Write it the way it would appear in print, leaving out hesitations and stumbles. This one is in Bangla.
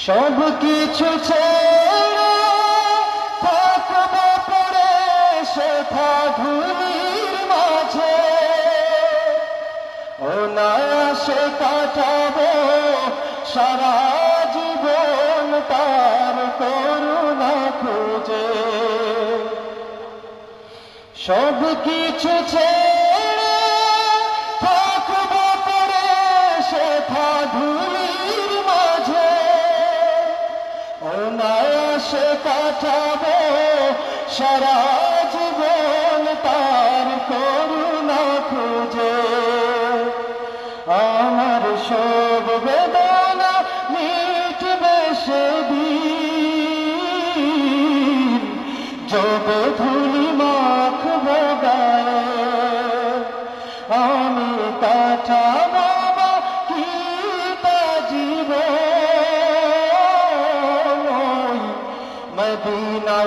সব কিছু ছেড়ে থাকবো পড়ে শেখা ধুলির মাঝে, অনায়াসে কাটাবো সারা জীবন তার করুণা খুঁজে। সব কিছু ছেড়ে থাকবো পড়ে শেখা ধুলির মাঝে, অনায়াসে কাটাবো সারা জীবন তার করুণা খুঁজে। আমার সব বেদনা মিটবে সেদিন, যবে ধুলি মাখবো গায়ে। আমি কাটাবো বাকিটা জীবন ওই মদিনা